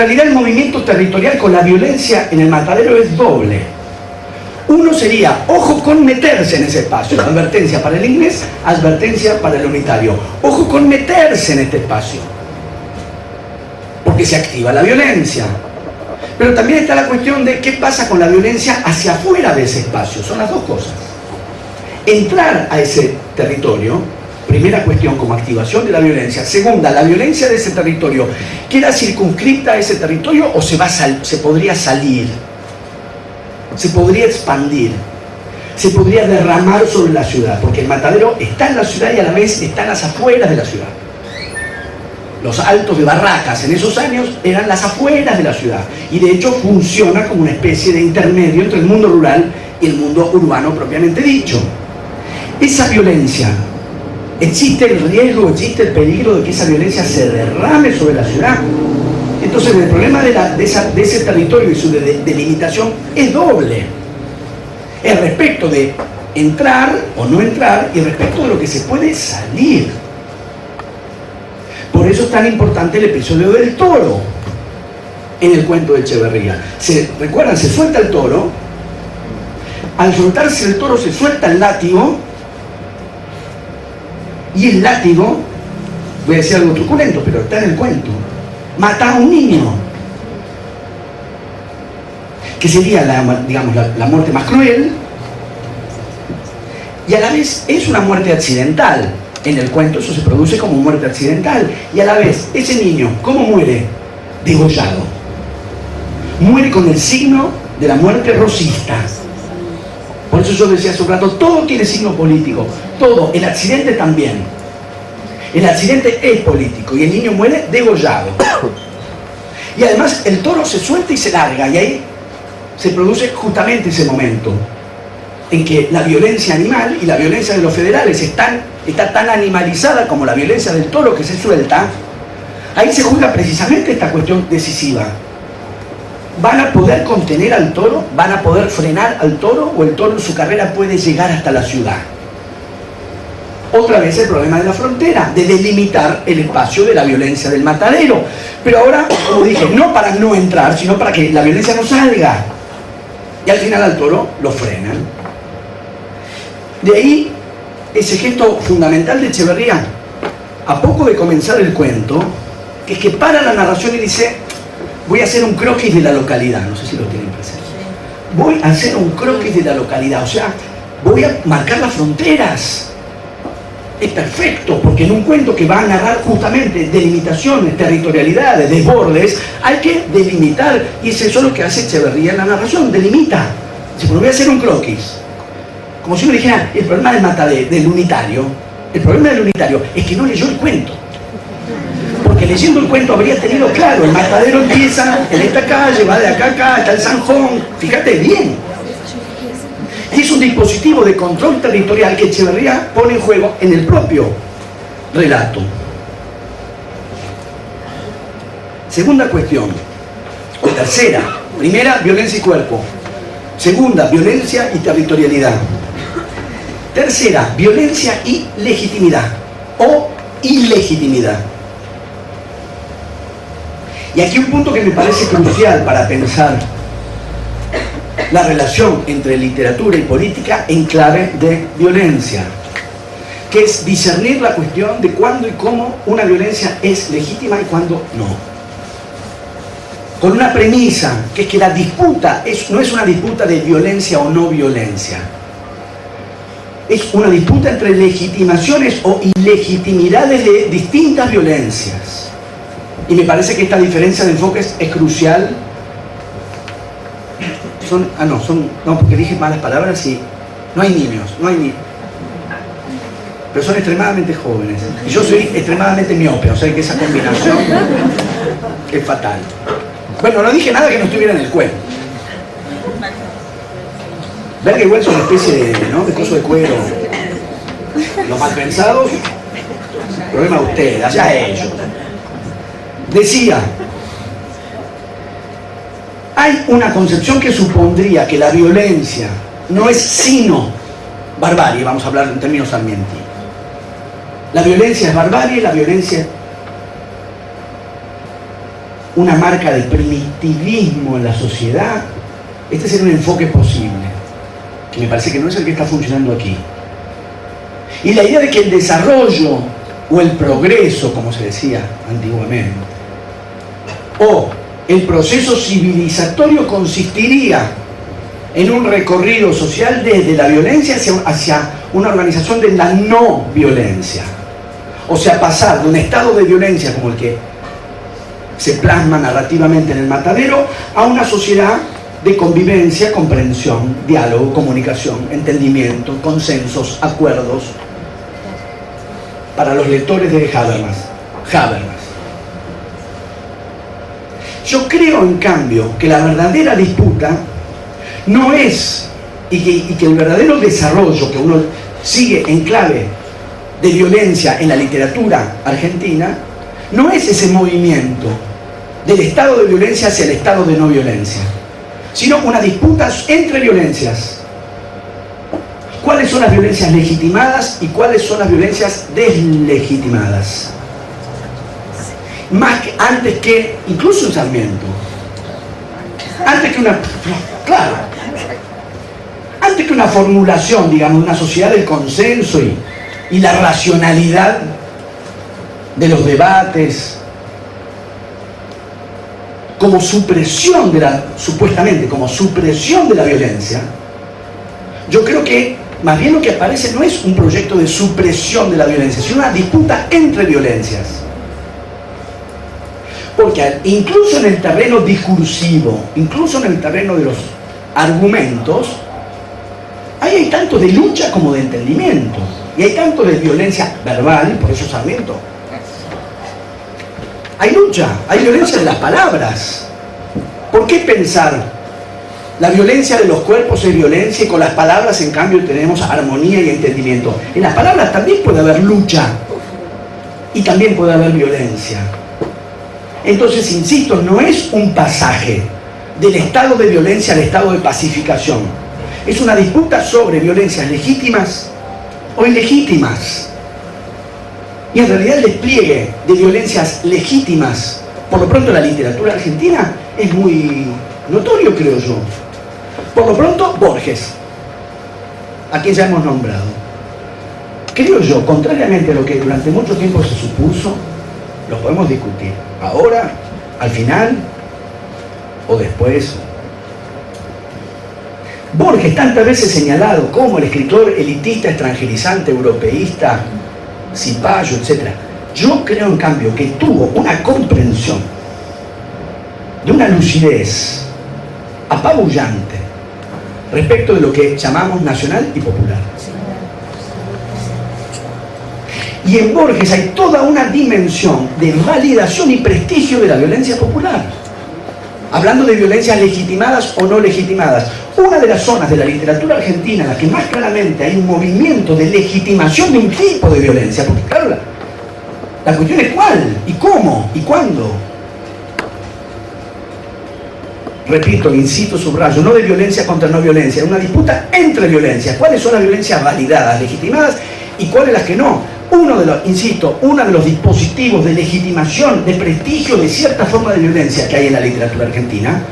realidad el movimiento territorial con la violencia en el matadero es doble. Uno sería, ojo con meterse en ese espacio, advertencia para el inglés, advertencia para el unitario. Ojo con meterse en este espacio, porque se activa la violencia. Pero también está la cuestión de qué pasa con la violencia hacia afuera de ese espacio. Son las dos cosas. Entrar a ese territorio, primera cuestión como activación de la violencia. Segunda, la violencia de ese territorio, ¿queda circunscripta a ese territorio o se podría salir? Se podría expandir, se podría derramar sobre la ciudad, porque el matadero está en la ciudad y a la vez está en las afueras de la ciudad. Los altos de Barracas en esos años eran las afueras de la ciudad y de hecho funciona como una especie de intermedio entre el mundo rural y el mundo urbano propiamente dicho. Esa violencia, existe el riesgo, existe el peligro de que esa violencia se derrame sobre la ciudad. Entonces el problema de ese territorio y su delimitación es doble. Es respecto de entrar o no entrar y respecto de lo que se puede salir. Por eso es tan importante el episodio del toro en el cuento de Echeverría. ¿Recuerdan? Se suelta el toro. Al soltarse el toro se suelta el látigo. Y el látigo, voy a decir algo truculento, pero está en el cuento, mata a un niño. Que sería la muerte más cruel. Y a la vez es una muerte accidental. En el cuento eso se produce como muerte accidental. Y a la vez, ese niño, ¿cómo muere? Degollado. Muere con el signo de la muerte rosista. Por eso yo decía hace un rato, todo tiene signo político. Todo, el accidente también. El accidente es político y el niño muere degollado. Y además el toro se suelta y se larga. Y ahí se produce justamente ese momento en que la violencia animal y la violencia de los federales está tan animalizada como la violencia del toro que se suelta. Ahí se juega precisamente esta cuestión decisiva. ¿Van a poder contener al toro? ¿Van a poder frenar al toro? ¿O el toro en su carrera puede llegar hasta la ciudad? Otra vez el problema de la frontera, de delimitar el espacio de la violencia del matadero. Pero ahora, como dije, no para no entrar, sino para que la violencia no salga. Y al final al toro lo frenan. De ahí ese gesto fundamental de Echeverría, a poco de comenzar el cuento, que es que para la narración y dice, voy a hacer un croquis de la localidad, no sé si lo tienen presente. Voy a hacer un croquis de la localidad, o sea, voy a marcar las fronteras. Es perfecto, porque en un cuento que va a narrar justamente delimitaciones, territorialidades, desbordes, hay que delimitar, y es eso lo que hace Echeverría en la narración, delimita. Si voy a hacer un croquis, como si uno dijera, el problema del unitario, el problema del unitario es que no leyó el cuento. Porque leyendo el cuento habría tenido claro, el matadero empieza en esta calle, va de acá a acá, está el Zanjón, fíjate bien. Y es un dispositivo de control territorial que Echeverría pone en juego en el propio relato. Segunda cuestión, o tercera. Primera, violencia y cuerpo. Segunda, violencia y territorialidad. Tercera, violencia y legitimidad o ilegitimidad. Y aquí un punto que me parece crucial para pensar la relación entre literatura y política en clave de violencia, que es discernir la cuestión de cuándo y cómo una violencia es legítima y cuándo no. Con una premisa, que es que la disputa no es una disputa de violencia o no violencia. Es una disputa entre legitimaciones o ilegitimidades de distintas violencias. Y me parece que esta diferencia de enfoques es crucial. No, porque dije malas palabras y no hay niños. Pero son extremadamente jóvenes. Y yo soy extremadamente miope, o sea que esa combinación es fatal. Bueno, no dije nada que no estuviera en el cuero. Verga igual es una especie de coso de cuero. Los mal pensados, problema de ustedes, allá ellos. Decía, hay una concepción que supondría que la violencia no es sino barbarie, vamos a hablar en términos Sarmienti. La violencia es barbarie, la violencia una marca de primitivismo en la sociedad, este sería un enfoque posible, que me parece que no es el que está funcionando aquí. Y la idea de que el desarrollo o el progreso, como se decía antiguamente, o el proceso civilizatorio consistiría en un recorrido social desde la violencia hacia una organización de la no violencia. O sea, pasar de un estado de violencia como el que se plasma narrativamente en El Matadero a una sociedad de convivencia, comprensión, diálogo, comunicación, entendimiento, consensos, acuerdos. Para los lectores de Habermas. Yo creo, en cambio, que la verdadera disputa no es, y que el verdadero desarrollo que uno sigue en clave de violencia en la literatura argentina, no es ese movimiento del estado de violencia hacia el estado de no violencia, sino una disputa entre violencias. ¿Cuáles son las violencias legitimadas y cuáles son las violencias deslegitimadas? Más que, antes que, incluso en Sarmiento, antes que una formulación, digamos, una sociedad del consenso y la racionalidad de los debates, como supresión de la, supuestamente como supresión de la violencia, yo creo que más bien lo que aparece no es un proyecto de supresión de la violencia, sino una disputa entre violencias. Porque incluso en el terreno discursivo, incluso en el terreno de los argumentos, ahí hay tanto de lucha como de entendimiento. Y hay tanto de violencia verbal, por eso Sarmiento. Hay lucha, hay violencia de las palabras. ¿Por qué pensar la violencia de los cuerpos es violencia y con las palabras en cambio tenemos armonía y entendimiento? En las palabras también puede haber lucha y también puede haber violencia. Entonces, insisto, no es un pasaje del estado de violencia al estado de pacificación. Es una disputa sobre violencias legítimas o ilegítimas. Y en realidad el despliegue de violencias legítimas, por lo pronto en la literatura argentina, es muy notorio, creo yo. Por lo pronto, Borges, a quien ya hemos nombrado. Creo yo, contrariamente a lo que durante mucho tiempo se supuso, lo podemos discutir. Ahora, al final, o después. Borges, tantas veces señalado como el escritor elitista, extranjerizante, europeísta, cipayo, etc. Yo creo, en cambio, que tuvo una comprensión de una lucidez apabullante respecto de lo que llamamos nacional y popular. Y en Borges hay toda una dimensión de validación y prestigio de la violencia popular. Hablando de violencias legitimadas o no legitimadas. Una de las zonas de la literatura argentina en la que más claramente hay un movimiento de legitimación de un tipo de violencia, porque claro, la cuestión es cuál, y cómo, y cuándo. Repito, incito, subrayo, no de violencia contra no violencia, una disputa entre violencias. ¿Cuáles son las violencias validadas, legitimadas, y cuáles las que no? Uno de los dispositivos de legitimación, de prestigio de cierta forma de violencia que hay en la literatura argentina,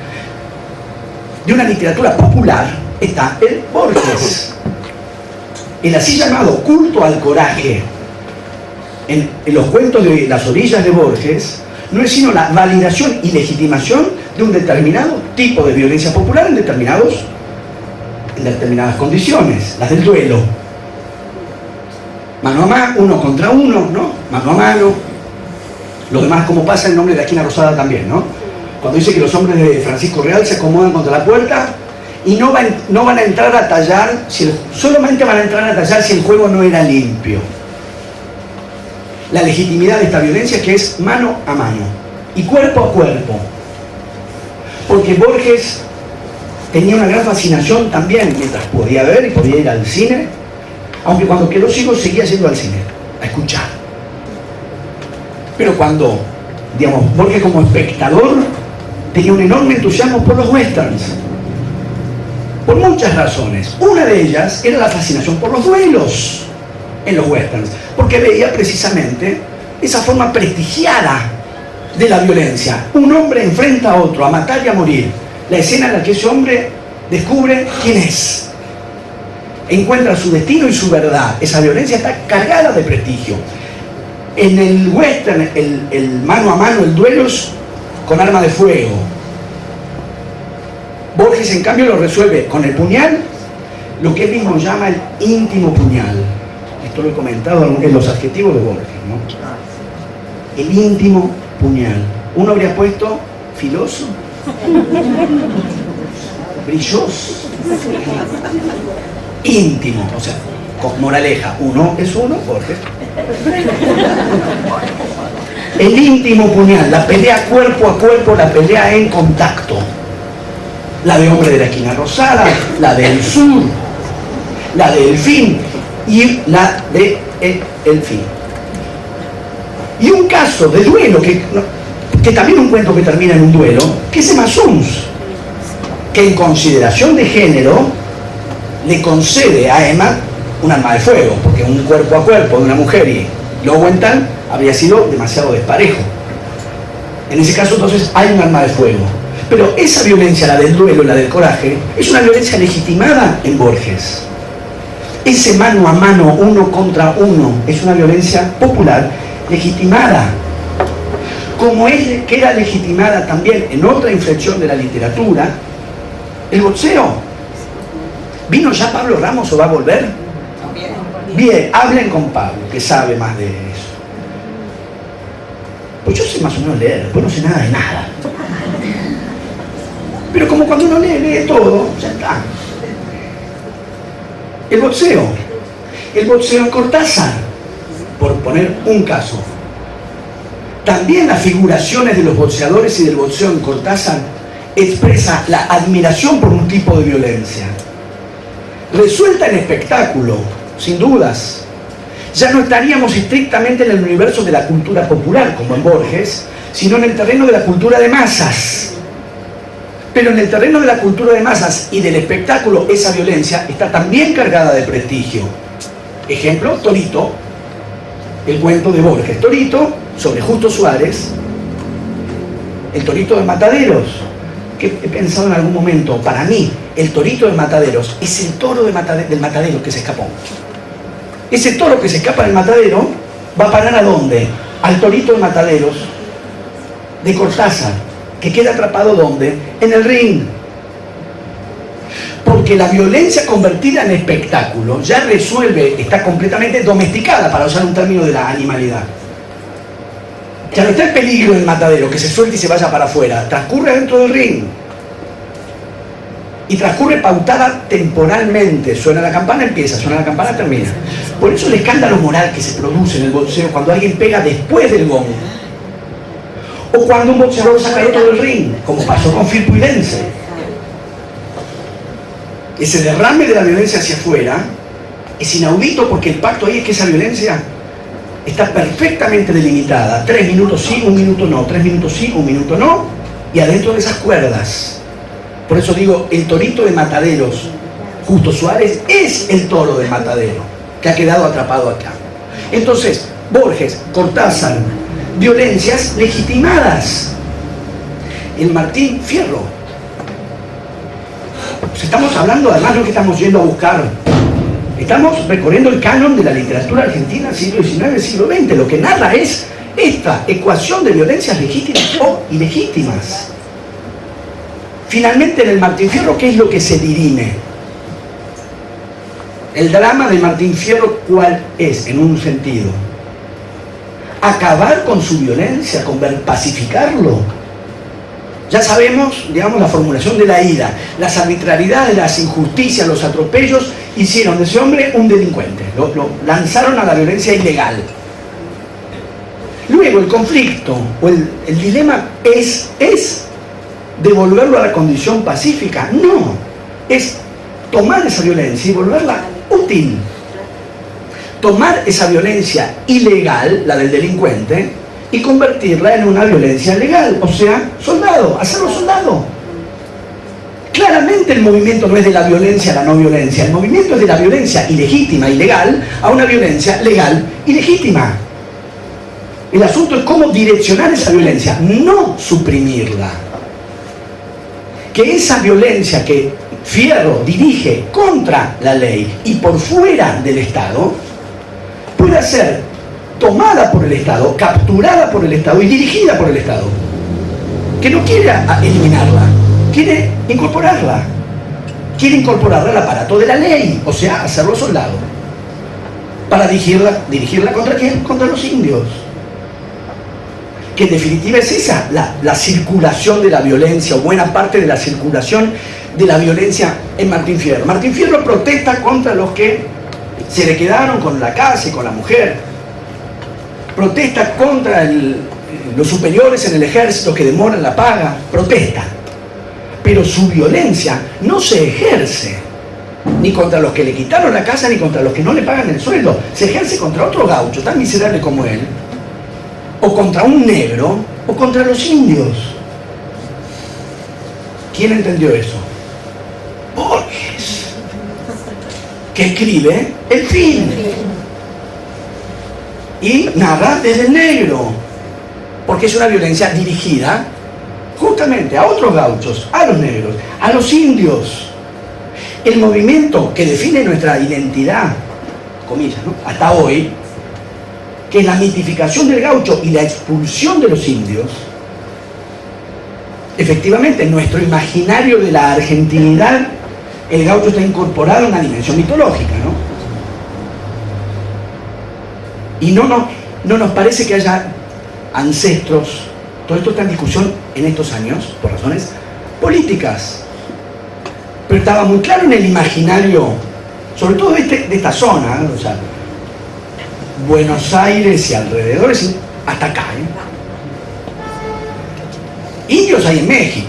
de una literatura popular, está el Borges. El así llamado culto al coraje, en los cuentos de las orillas de Borges, no es sino la validación y legitimación de un determinado tipo de violencia popular en determinadas condiciones, las del duelo. Mano a mano, uno contra uno, ¿no? Mano a mano. Lo demás, como pasa en Nombre de la Esquina Rosada también, ¿no? Cuando dice que los hombres de Francisco Real se acomodan contra la puerta y no van a entrar a tallar, solamente van a entrar a tallar si el juego no era limpio. La legitimidad de esta violencia que es mano a mano y cuerpo a cuerpo. Porque Borges tenía una gran fascinación también, mientras podía ver y podía ir al cine, aunque cuando quedó ciego seguía yendo al cine, a escuchar. Pero cuando, digamos, Borges como espectador tenía un enorme entusiasmo por los westerns, por muchas razones. Una de ellas era la fascinación por los duelos en los westerns, porque veía precisamente esa forma prestigiada de la violencia. Un hombre enfrenta a otro a matar y a morir. La escena en la que ese hombre descubre quién es. Encuentra su destino y su verdad. Esa violencia está cargada de prestigio. En el western, el mano a mano, el duelo es con arma de fuego. Borges, en cambio, lo resuelve con el puñal, lo que él mismo llama el íntimo puñal. Esto lo he comentado en los adjetivos de Borges, ¿no? El íntimo puñal. Uno habría puesto filoso, brilloso, íntimo, o sea, con moraleja, uno es uno, Borges. El íntimo puñal, la pelea cuerpo a cuerpo, la pelea en contacto. La de Hombre de la Esquina Rosada, la del Sur, la de El Fin y la de El Fin. Y un caso de duelo, que también un cuento que termina en un duelo, que es Emma Suns, que en consideración de género le concede a Emma un arma de fuego, porque un cuerpo a cuerpo de una mujer y Lowenthal habría sido demasiado desparejo. En ese caso entonces hay un arma de fuego. Pero esa violencia, la del duelo, la del coraje, es una violencia legitimada en Borges. Ese mano a mano, uno contra uno, es una violencia popular, legitimada. Como queda legitimada también en otra inflexión de la literatura, el boxeo. ¿Vino ya Pablo Ramos o va a volver? Bien, hablen con Pablo, que sabe más de eso. Pues yo sé más o menos leer, después no sé nada de nada. Pero como cuando uno lee todo, ya está. El boxeo en Cortázar, por poner un caso. También las figuraciones de los boxeadores y del boxeo en Cortázar expresa la admiración por un tipo de violencia. Resuelta en espectáculo, sin dudas. Ya no estaríamos estrictamente en el universo de la cultura popular, como en Borges, sino en el terreno de la cultura de masas. Pero en el terreno de la cultura de masas y del espectáculo, esa violencia está también cargada de prestigio. Ejemplo, Torito, el cuento de Borges. Torito, sobre Justo Suárez, el Torito de Mataderos, que he pensado en algún momento, para mí, el Torito de Mataderos es el toro del matadero que se escapó. Ese toro que se escapa del matadero va a parar ¿a dónde? Al Torito de Mataderos de Cortázar, que queda atrapado ¿dónde? En el ring. Porque la violencia convertida en espectáculo ya resuelve, está completamente domesticada, para usar un término de la animalidad. Ya no está en peligro el matadero, que se suelte y se vaya para afuera. Transcurre dentro del ring. Y transcurre pautada temporalmente. Suena la campana, empieza, suena la campana, termina. Por eso el escándalo moral que se produce en el boxeo cuando alguien pega después del gong. O cuando un boxeador saca al otro del ring, como pasó con Firpo y Denzel. Ese derrame de la violencia hacia afuera es inaudito, porque el pacto ahí es que esa violencia está perfectamente delimitada. 3 minutos sí, 1 minuto no. 3 minutos sí, 1 minuto no. Y adentro de esas cuerdas. Por eso digo, el Torito de Mataderos, Justo Suárez, es el toro del matadero, que ha quedado atrapado acá. Entonces, Borges, Cortázar, violencias legitimadas. El Martín Fierro. Pues estamos hablando, además, lo que estamos yendo a buscar. Estamos recorriendo el canon de la literatura argentina siglo XIX, siglo XX. Lo que narra es esta ecuación de violencias legítimas o ilegítimas. Finalmente, en el Martín Fierro, ¿qué es lo que se dirime? El drama de Martín Fierro, ¿cuál es? En un sentido, acabar con su violencia, pacificarlo. Ya sabemos, digamos, la formulación de la ira. Las arbitrariedades, las injusticias, los atropellos hicieron de ese hombre un delincuente. Lo lanzaron a la violencia ilegal. Luego el conflicto o el dilema es devolverlo a la condición pacífica. No, es tomar esa violencia y volverla útil. Tomar esa violencia ilegal, la del delincuente, y convertirla en una violencia legal, o sea, soldado, hacerlo soldado. Claramente el movimiento no es de la violencia a la no violencia, el movimiento es de la violencia ilegítima, ilegal, a una violencia legal y legítima. El asunto es cómo direccionar esa violencia, no suprimirla. Que esa violencia que Fierro dirige contra la ley y por fuera del Estado pueda ser tomada por el Estado, capturada por el Estado y dirigida por el Estado. Que no quiere eliminarla, quiere incorporarla. Quiere incorporarla al aparato de la ley, o sea, hacerlo soldado. Para dirigirla ¿contra quién? Contra los indios. Que en definitiva es esa, la circulación de la violencia, o buena parte de la circulación de la violencia en Martín Fierro. Martín Fierro protesta contra los que se le quedaron con la casa y con la mujer. Protesta contra los superiores en el ejército que demoran la paga. Protesta. Pero su violencia no se ejerce ni contra los que le quitaron la casa ni contra los que no le pagan el sueldo. Se ejerce contra otro gaucho tan miserable como él, o contra un negro, o contra los indios. ¿Quién entendió eso? Borges, que escribe El fin y narra desde el negro, porque es una violencia dirigida justamente a otros gauchos, a los negros, a los indios. El movimiento que define nuestra identidad, comillas, ¿no?, hasta hoy, que es la mitificación del gaucho y la expulsión de los indios, efectivamente en nuestro imaginario de la argentinidad, el gaucho está incorporado en una dimensión mitológica, ¿no? Y no nos parece que haya ancestros. Todo esto está en discusión en estos años, por razones políticas. Pero estaba muy claro en el imaginario, sobre todo de esta zona, ¿no? O sea, Buenos Aires y alrededores, hasta acá, ¿eh? Indios hay en México.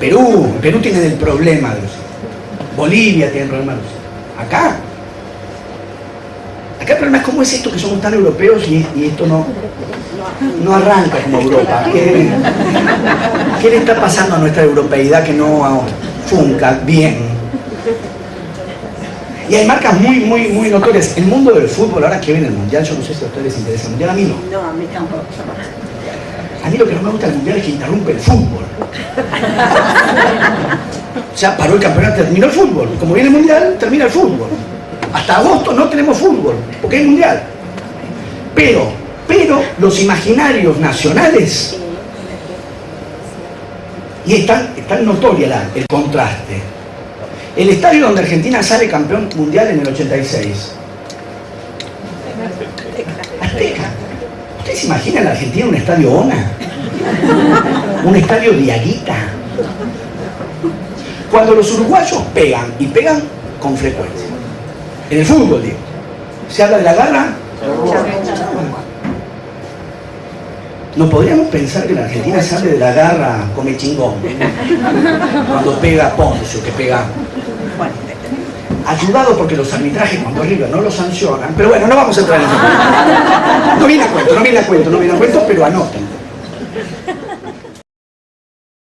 Perú tiene el problema de los... Bolivia tiene el problema de los... Acá el problema es cómo es esto que somos tan europeos y esto no arranca como Europa. ¿Qué le está pasando a nuestra europeidad que no funca bien? Y hay marcas muy notorias. El mundo del fútbol, ahora que viene el Mundial, yo no sé si a ustedes les interesa el Mundial, a mí no. No, a mí tampoco. A mí lo que no me gusta del Mundial es que interrumpe el fútbol. O sea, paró el campeonato, terminó el fútbol. Como viene el Mundial, termina el fútbol. Hasta agosto no tenemos fútbol, porque hay Mundial. Pero los imaginarios nacionales, y es tan notoria el contraste. El estadio donde Argentina sale campeón mundial en el 86. Azteca. ¿Ustedes se imaginan la Argentina un estadio ONA? Un estadio Diaguita. Cuando los uruguayos pegan, y pegan con frecuencia, en el fútbol, digo, se habla de la garra. No podríamos pensar que en la Argentina se hable de la garra come chingón, cuando pega Poncio, que pega, ayudado porque los arbitrajes cuando River no lo sancionan. Pero bueno, no vamos a entrar en eso. No viene a cuento, pero anoten.